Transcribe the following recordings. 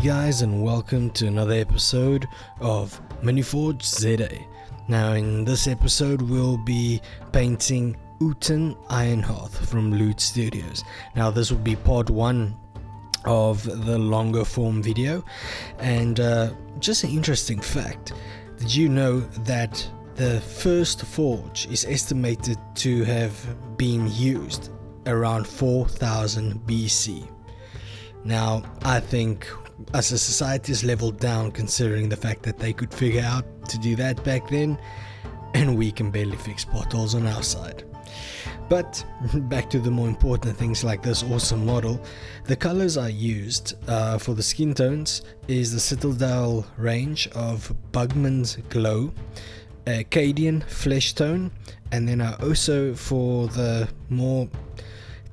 guys, and welcome to another episode of MiniForge ZA. Now in this episode we'll be painting Uten Ironhearth from Loot Studios. Now this will be part 1 of the longer form video, and just an interesting fact. Did you know that the first forge is estimated to have been used around 4000 BC? Now, I think as a society is leveled down, considering the fact that they could figure out to do that back then, and we can barely fix potholes on our side. But back to the more important things like this awesome model. The colors I used for the skin tones is the Citadel range of Bugman's Glow, Acadian Flesh Tone, and then I also, for the more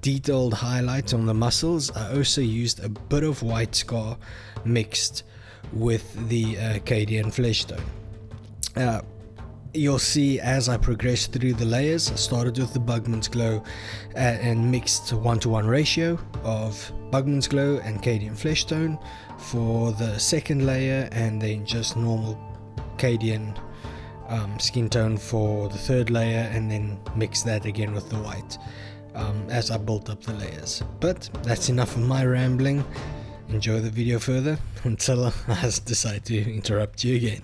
detailed highlights on the muscles, I also used a bit of white scar mixed with the Acadian Flesh Tone. You'll see as I progressed through the layers, I started with the Bugman's Glow and mixed 1:1 ratio of Bugman's Glow and Acadian Flesh Tone for the second layer, and then just normal Acadian skin tone for the third layer, and then mix that again with the white as I built up the layers. But that's enough of my rambling. Enjoy the video further until I decide to interrupt you again.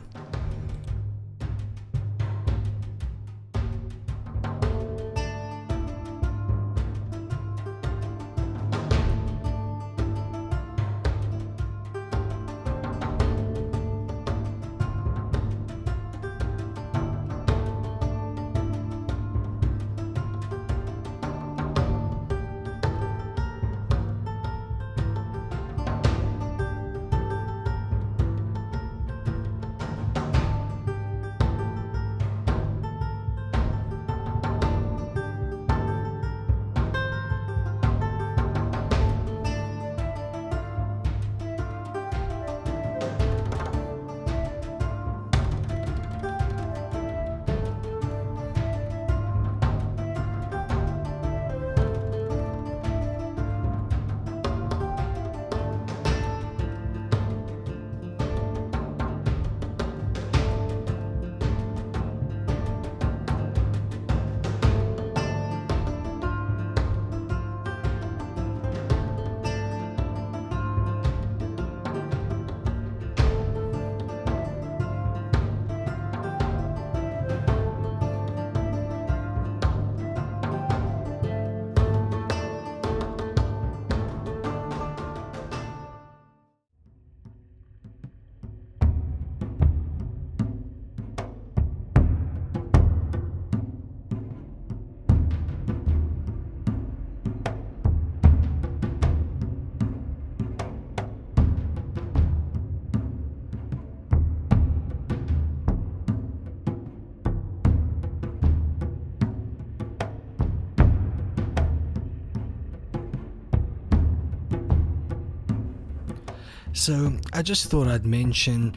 So I just thought I'd mention,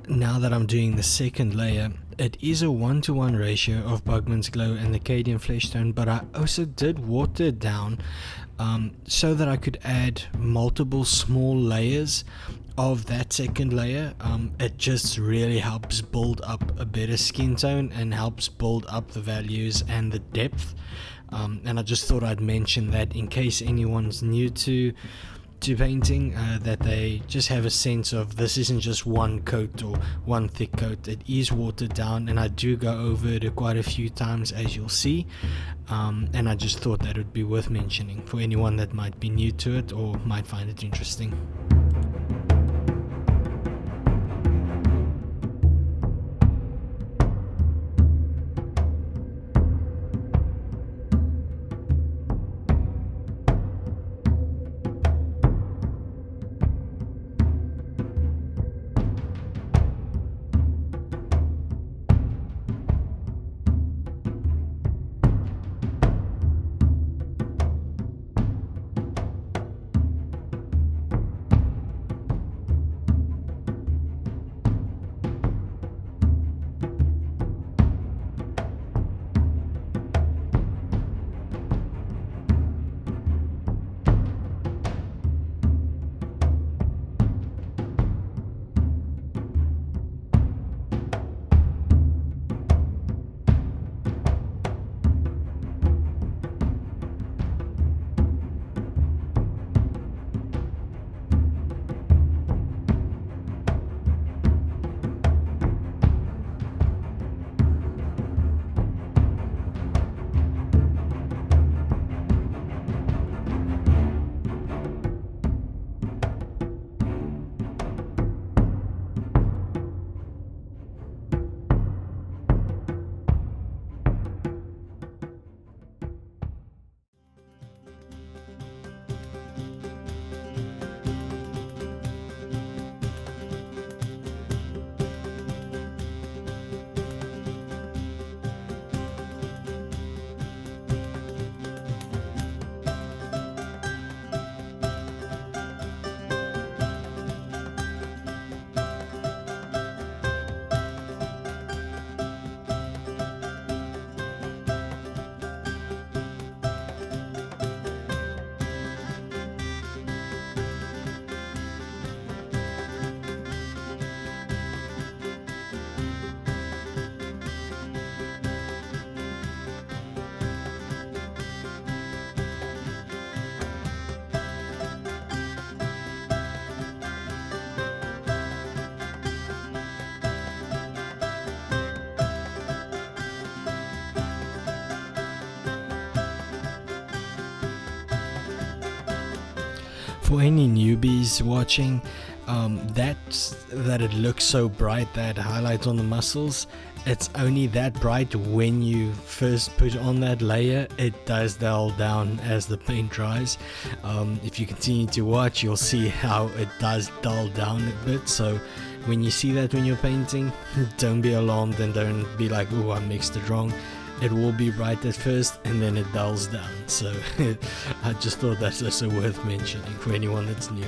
now that I'm doing the second layer, it is a 1:1 ratio of Bugman's Glow and the Acadian Flesh Tone, but I also did water it down so that I could add multiple small layers of that second layer. It just really helps build up a better skin tone and helps build up the values and the depth, and I just thought I'd mention that in case anyone's new to painting, that they just have a sense of this isn't just one coat or one thick coat. It is watered down, and I do go over it quite a few times, as you'll see, and I just thought that it would be worth mentioning for anyone that might be new to it or might find it interesting. for any newbies watching, that it looks so bright, that highlight on the muscles, it's only that bright when you first put on that layer. It does dull down as the paint dries. If you continue to watch, you'll see how it does dull down a bit. So when you see that when you're painting, don't be alarmed and don't be like, oh, I mixed it wrong. It will be bright at first and then it dulls down. So I just thought that's also worth mentioning for anyone that's new.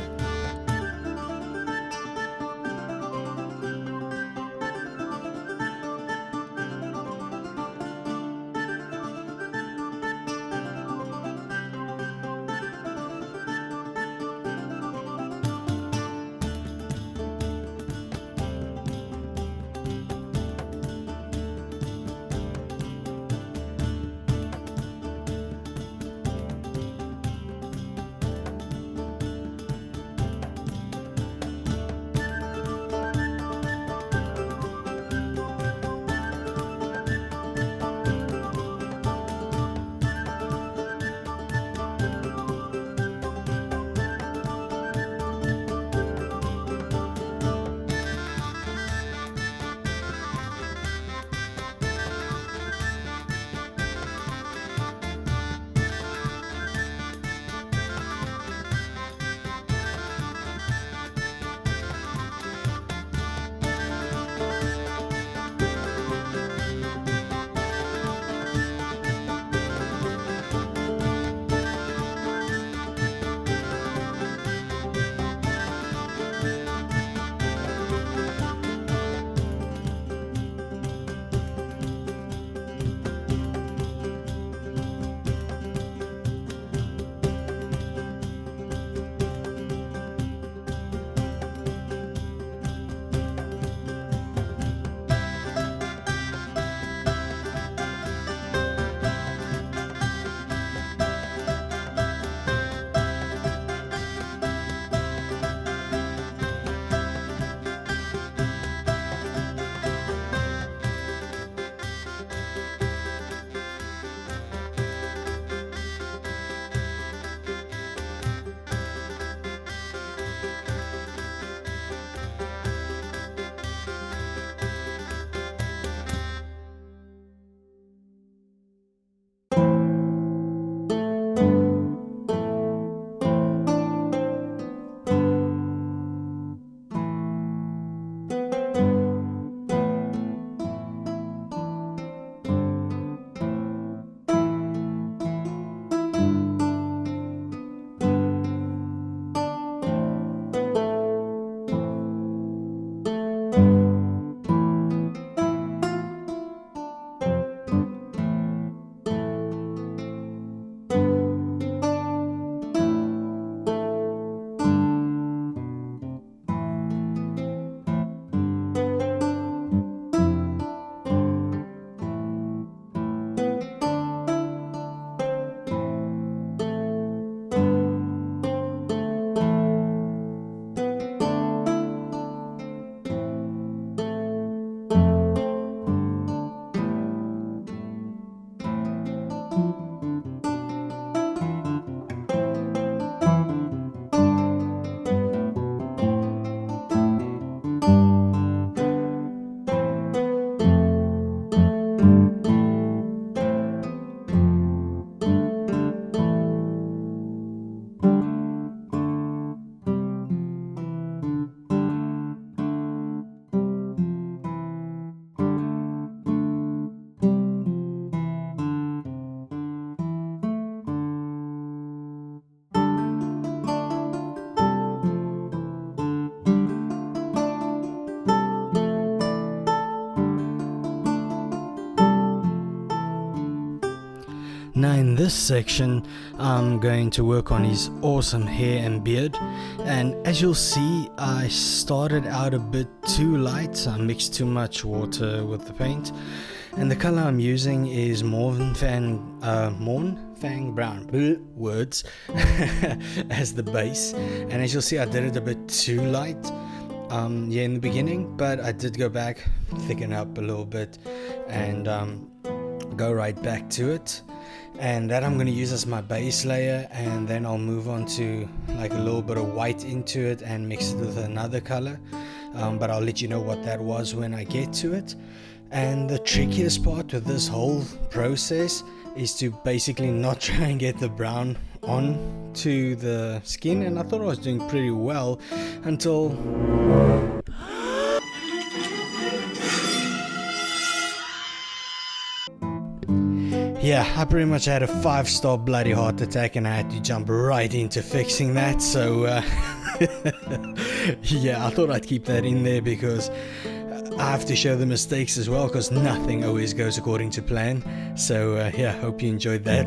Now in this section I'm going to work on his awesome hair and beard, and as you'll see I started out a bit too light. I mixed too much water with the paint, and the color I'm using is Mornfang Brown words as the base, and as you'll see I did it a bit too light in the beginning, but I did go back, thicken up a little bit, and go right back to it. and that I'm going to use as my base layer, and then I'll move on to like a little bit of white into it and mix it with another color, but I'll let you know what that was when I get to it. And the trickiest part with this whole process is to basically not try and get the brown on to the skin, and I thought I was doing pretty well until yeah, I pretty much had a 5-star bloody heart attack, and I had to jump right into fixing that. So yeah, I thought I'd keep that in there because I have to show the mistakes as well, because nothing always goes according to plan. So yeah, hope you enjoyed that.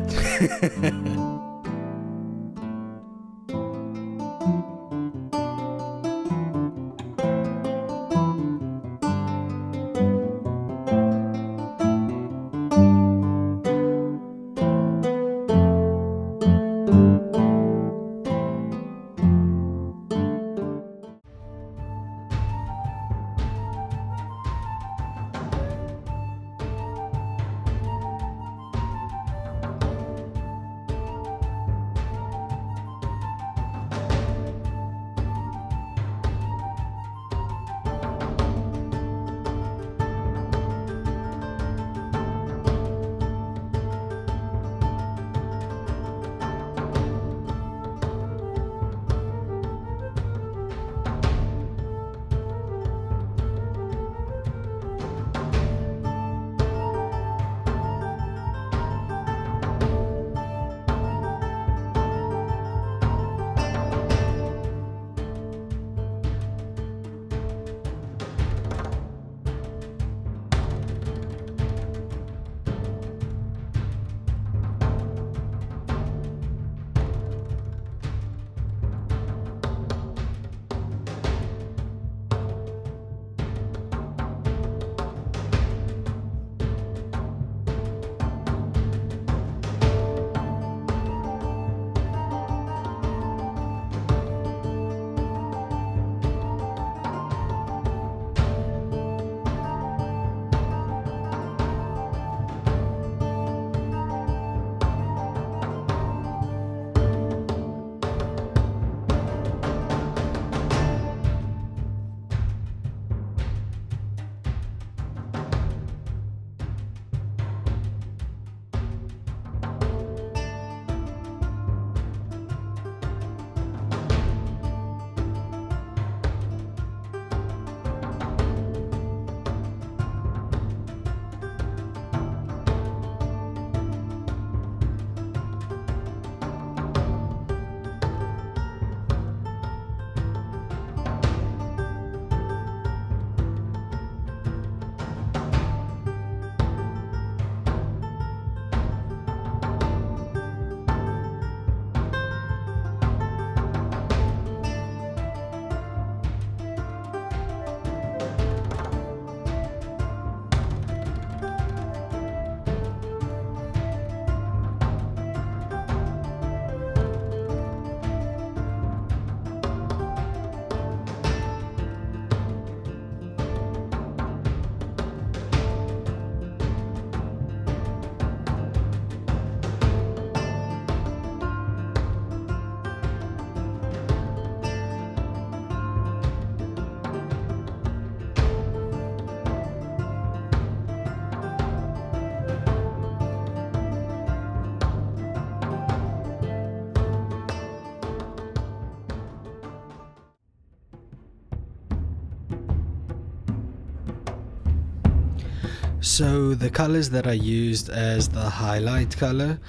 So the colors that I used as the highlight color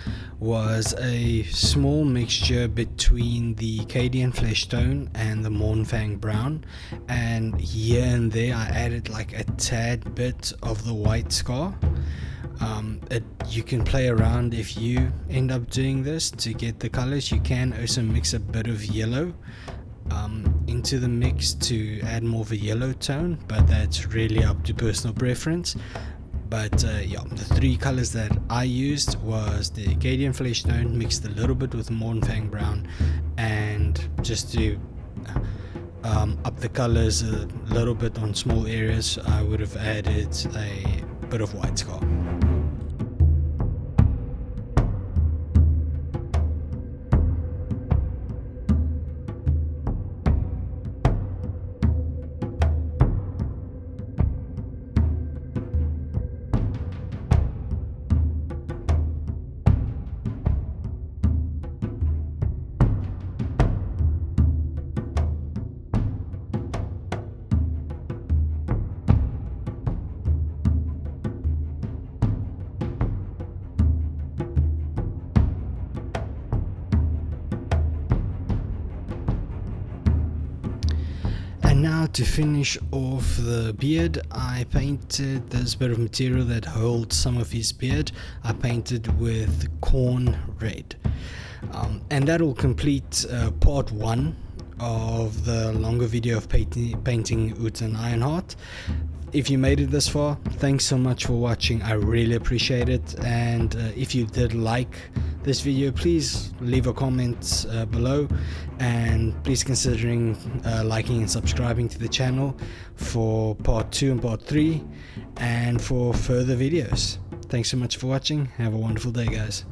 was a small mixture between the Cadian Flesh Tone and the Mornfang Brown, and here and there I added like a tad bit of the White Scar. You can play around if you end up doing this to get the colors. You can also mix a bit of yellow into the mix to add more of a yellow tone, but that's really up to personal preference. But yeah, the three colors that I used was the Cadian Flesh Tone mixed a little bit with Mornfang Brown, and just to up the colors a little bit on small areas, I would have added a bit of White Scar. And now to finish off the beard, I painted this bit of material that holds some of his beard. I painted with corn red. And that will complete part 1 of the longer video of painting Uten Ironhearth. If you made it this far, thanks so much for watching. I really appreciate it. And if you did like this video, please leave a comment below, and please considering liking and subscribing to the channel for part 2 and part 3 and for further videos. Thanks so much for watching. Have a wonderful day, guys.